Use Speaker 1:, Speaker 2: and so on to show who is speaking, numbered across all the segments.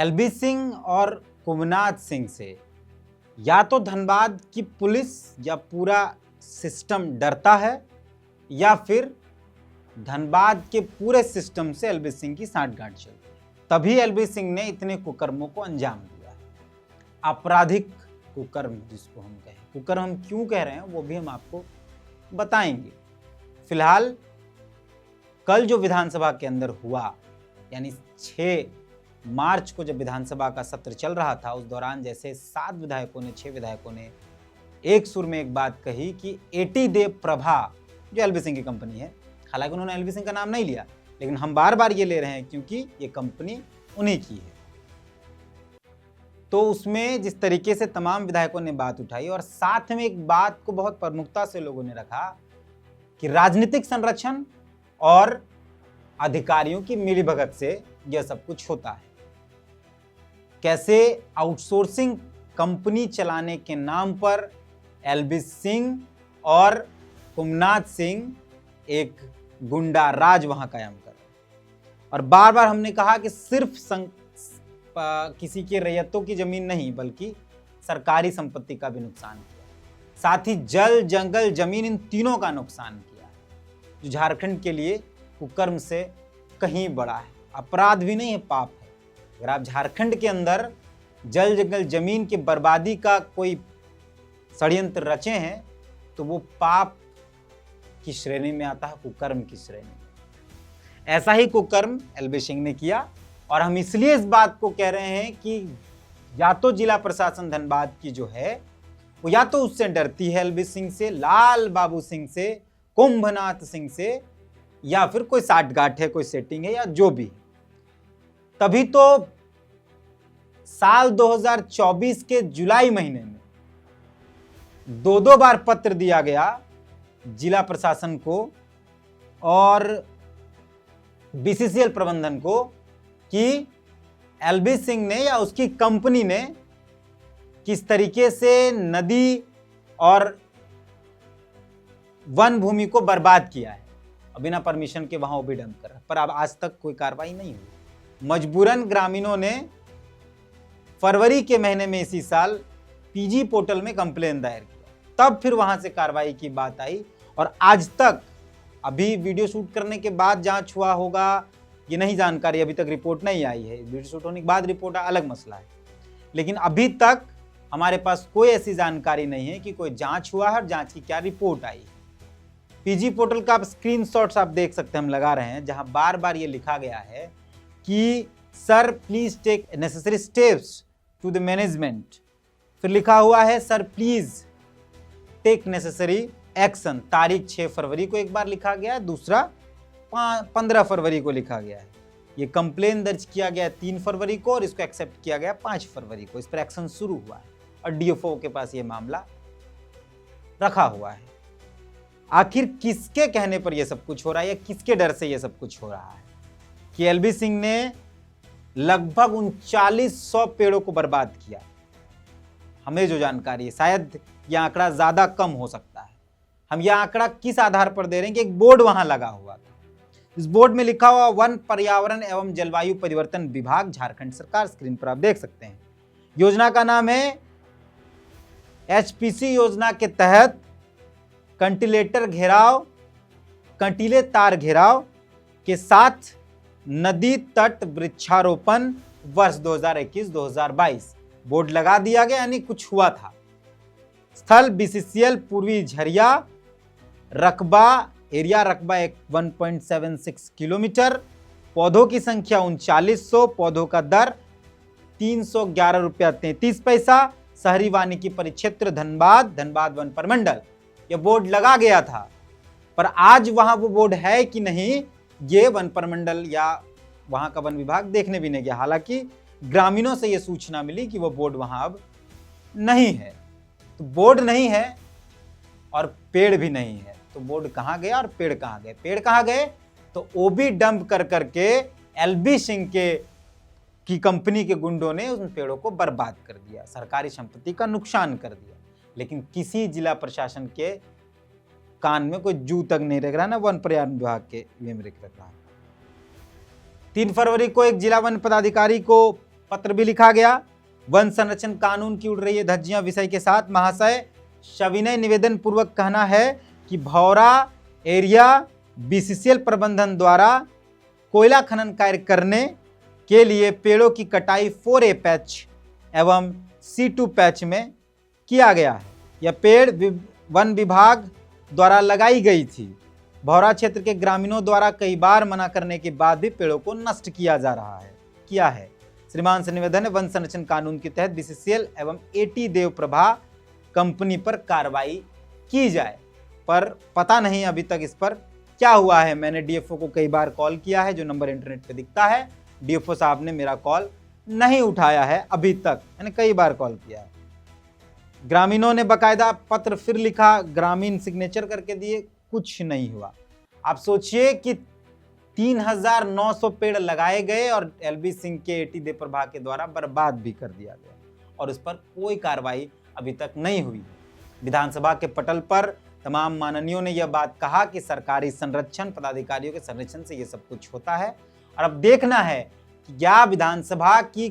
Speaker 1: LB Singh और कुमनाथ सिंह से या तो धनबाद की पुलिस या पूरा सिस्टम डरता है, या फिर धनबाद के पूरे सिस्टम से एलबी सिंह की सांठगांठ चलती है। तभी एलबी सिंह ने इतने कुकर्मों को अंजाम दिया है। आपराधिक कुकर्म जिसको हम कहें, कुकर्म हम क्यों कह रहे हैं वो भी हम आपको बताएंगे। फिलहाल कल जो विधानसभा के अंदर हुआ, यानी 6 मार्च को जब विधानसभा का सत्र चल रहा था, उस दौरान जैसे 6 विधायकों ने एक सुर में एक बात कही कि एटी देव प्रभा जो एलबी सिंह की कंपनी है, हालांकि उन्होंने एलबी सिंह का नाम नहीं लिया, लेकिन हम बार बार ये ले रहे हैं क्योंकि ये कंपनी उन्हीं की है। तो उसमें जिस तरीके से तमाम विधायकों ने बात उठाई और साथ में एक बात को बहुत प्रमुखता से लोगों ने रखा कि राजनीतिक संरक्षण और अधिकारियों की मिलीभगत से यह सब कुछ होता है। कैसे आउटसोर्सिंग कंपनी चलाने के नाम पर एलबी सिंह और कुमनाथ सिंह एक गुंडा राज वहां कायम कर रहे हैं। और बार बार हमने कहा कि सिर्फ किसी के रैयतों की जमीन नहीं बल्कि सरकारी संपत्ति का भी नुकसान किया, साथ ही जल जंगल जमीन इन तीनों का नुकसान किया, जो झारखंड के लिए कुकर्म से कहीं बड़ा है। अपराध भी नहीं है, पाप है। अगर आप झारखंड के अंदर जल जंगल जमीन की बर्बादी का कोई षड्यंत्र रचे हैं तो वो पाप की श्रेणी में आता है, कुकर्म की श्रेणी में। ऐसा ही कुकर्म एलबी सिंह ने किया और हम इसलिए इस बात को कह रहे हैं कि या तो जिला प्रशासन धनबाद की जो है वो या तो उससे डरती है, एलबी सिंह से, लाल बाबू सिंह से, कुंभनाथ सिंह से, या फिर कोई साठगांठ है, कोई सेटिंग है या जो भी। तभी तो साल 2024 के जुलाई महीने में 2 बार पत्र दिया गया जिला प्रशासन को और बीसीसीएल प्रबंधन को कि एलबी सिंह ने या उसकी कंपनी ने किस तरीके से नदी और वन भूमि को बर्बाद किया है और बिना परमिशन के वहां वो भी डंप कर रहा है। पर अब आज तक कोई कार्रवाई नहीं हुई। मजबूरन ग्रामीणों ने फरवरी के महीने में इसी साल पीजी पोर्टल में कंप्लेन दायर किया, तब फिर वहां से कार्रवाई की बात आई और आज तक, अभी वीडियो शूट करने के बाद जांच हुआ होगा ये नहीं जानकारी, अभी तक रिपोर्ट नहीं आई है। वीडियो शूट होने के बाद रिपोर्ट अलग मसला है, लेकिन अभी तक हमारे पास कोई ऐसी जानकारी नहीं है कि कोई जांच हुआ है और जांच की क्या रिपोर्ट आई। पीजी पोर्टल का स्क्रीनशॉट्स आप देख सकते हैं, हम लगा रहे हैं, जहां बार बार ये लिखा गया है कि sir please take necessary steps to the management. फिर लिखा हुआ है sir please take necessary action. तारीख 6 फरवरी को एक बार लिखा गया है, दूसरा 15 फरवरी को लिखा गया है। ये कंप्लेन दर्ज किया गया 3 फरवरी को और इसको एक्सेप्ट किया गया 5 फरवरी को। इस पर एक्शन शुरू हुआ है और डीएफओ के पास ये मामला रखा हुआ है। आखिर किसके कहने पर यह सब कुछ हो रहा है या किसके डर से यह सब कुछ हो रहा है कि एलबी सिंह ने लगभग 3900 पेड़ों को बर्बाद किया। हमें जो जानकारी है, शायद यह आंकड़ा ज्यादा कम हो सकता है। हम यह आंकड़ा किस आधार पर दे रहे हैं कि एक बोर्ड वहां लगा हुआ था, इस बोर्ड में लिखा हुआ वन पर्यावरण एवं जलवायु परिवर्तन विभाग झारखंड सरकार। स्क्रीन पर आप देख सकते हैं। योजना का नाम है एचपीसी योजना के तहत कंटीले तार घेराव के साथ नदी तट वृक्षारोपण वर्ष 2021-2022 बोर्ड लगा दिया गया, यानी कुछ हुआ था। स्थल बीसीसीएल पूर्वी झरिया, रकबा एरिया रकबा 1.76 किलोमीटर, पौधों की संख्या 3900, पौधों का दर 311 रुपया 33 पैसा, शहरी वानिकी परिक्षेत्र धनबाद वन प्रमंडल। यह बोर्ड लगा गया था, पर आज वहां वो बोर्ड है कि नहीं ये वन प्रमंडल या वहां का वन विभाग देखने भी नहीं गया। हालांकि ग्रामीणों से यह सूचना मिली कि वो बोर्ड वहां अब नहीं है। तो बोर्ड नहीं है और पेड़ भी नहीं है, तो बोर्ड कहां गया और पेड़ कहां गए? पेड़ कहां गए? तो ओबी डंप कर करके एलबी सिंह की कंपनी के गुंडों ने उन पेड़ों को बर्बाद कर दिया, सरकारी संपत्ति का नुकसान कर दिया। लेकिन किसी जिला प्रशासन के कान में कोई जू तक नहीं रख रहा, ना वन पर्यावरण विभाग के में रख रहा। 3 फरवरी को एक जिला वन पदाधिकारी को पत्र भी लिखा गया। वन संरक्षण कानून की उड़ रही है धज्जियां विषय के साथ महाशय सविनय निवेदन पूर्वक कहना है कि भौरा एरिया बीसीसीएल प्रबंधन द्वारा कोयला खनन कार्य करने के लिए पेड़ों की कटाई 4A पैच एवं C2 पैच में किया गया है। यह पेड़ वन विभाग द्वारा लगाई गई थी। भौरा क्षेत्र के ग्रामीणों द्वारा कई बार मना करने के बाद भी पेड़ों को नष्ट किया है। श्रीमान से निवेदन है वन संरक्षण कानून के तहत बीसीसीएल एवं एटी देव प्रभा कंपनी पर कार्रवाई की जाए। पर पता नहीं अभी तक इस पर क्या हुआ है। मैंने डीएफओ को कई बार कॉल किया है, जो नंबर इंटरनेट पे दिखता है। डीएफओ साहब ने मेरा कॉल नहीं उठाया है अभी तक। मैंने कई बार कॉल किया है। ग्रामीणों ने बकायदा पत्र फिर लिखा, ग्रामीण सिग्नेचर करके दिए, कुछ नहीं हुआ। आप सोचिए कि 3900 पेड़ लगाए गए और एलबी सिंह के एटी देव प्रभा के द्वारा बर्बाद भी कर दिया गया और उस पर कोई कार्रवाई अभी तक नहीं हुई। विधानसभा के पटल पर तमाम माननीयों ने यह बात कहा कि सरकारी संरक्षण पदाधिकारियों के संरक्षण से यह सब कुछ होता है और अब देखना है कि क्या विधानसभा की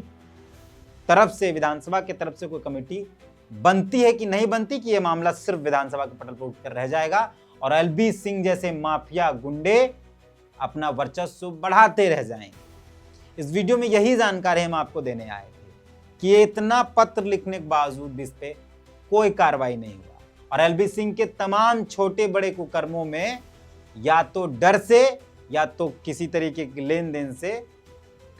Speaker 1: तरफ से कोई कमेटी बनती है कि नहीं बनती, कि यह मामला सिर्फ विधानसभा के पटल पर उठकर रह जाएगा और एलबी सिंह जैसे माफिया गुंडे अपना वर्चस्व बढ़ाते रह जाएंगे। इस वीडियो में यही जानकारी हम आपको देने आए थे कि इतना पत्र लिखने के बावजूद भी इस पे कोई कार्रवाई नहीं हुआ और एलबी सिंह के तमाम छोटे बड़े कुकर्मों में या तो डर से या तो किसी तरीके के लेन देन से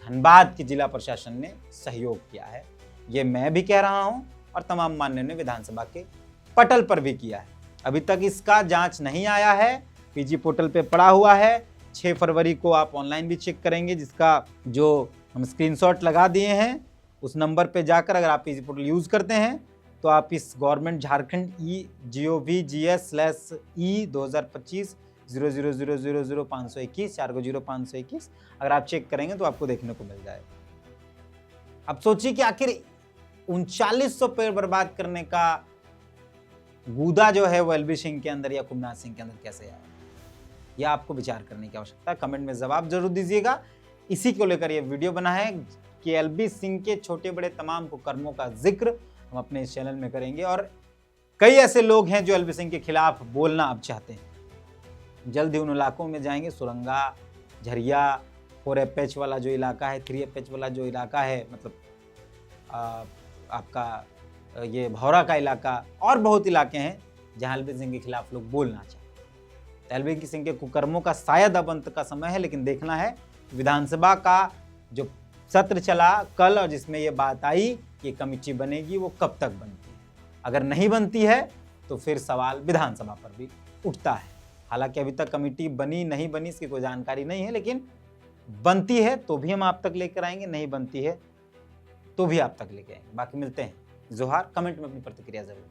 Speaker 1: धनबाद की जिला प्रशासन ने सहयोग किया है। ये मैं भी कह रहा हूं और तमाम मान्य ने विधानसभा के पटल पर भी किया है। अभी तक इसका जांच नहीं आया है, पीजी पोर्टल पे पड़ा हुआ है। 6 फरवरी को आप ऑनलाइन भी चेक करेंगे, जिसका जो हम स्क्रीनशॉट लगा दिए हैं उस नंबर पे जाकर अगर आप पीजी पोर्टल यूज़ करते हैं तो आप इस गवर्नमेंट झारखंड GOVGS/E 2025 0000521 40521 अगर आप चेक करेंगे तो आपको देखने को मिल जाएगा। अब सोचिए कि आखिर 3900 पेड़ बर्बाद करने का गूदा जो है वो एलबी सिंह के अंदर या कुमनाथ सिंह के अंदर कैसे आया, यह आपको विचार करने की आवश्यकता है। कमेंट में जवाब जरूर दीजिएगा। इसी को लेकर यह वीडियो बना है कि एलबी सिंह के छोटे बड़े तमाम कुकर्मों का जिक्र हम अपने इस चैनल में करेंगे और कई ऐसे लोग हैं जो एलबी सिंह के खिलाफ बोलना अब चाहते हैं। जल्द ही उन इलाकों में जाएंगे, सुरंगा, झरिया, 4FH वाला जो इलाका है, 3FH वाला जो इलाका है, मतलब आपका ये भौरा का इलाका और बहुत इलाके हैं जहां एलबी सिंह के खिलाफ लोग बोलना चाहते हैं। एलबी सिंह के कुकर्मों का शायद अब अंत का समय है, लेकिन देखना है विधानसभा का जो सत्र चला कल और जिसमें ये बात आई कि कमेटी बनेगी, वो कब तक बनती है। अगर नहीं बनती है तो फिर सवाल विधानसभा पर भी उठता है। हालांकि अभी तक कमेटी बनी नहीं बनी इसकी कोई जानकारी नहीं है, लेकिन बनती है तो भी हम आप तक लेकर आएंगे, नहीं बनती है तो भी आप तक लेकर आएंगे। बाकी मिलते हैं। जोहार। कमेंट में अपनी प्रतिक्रिया जरूर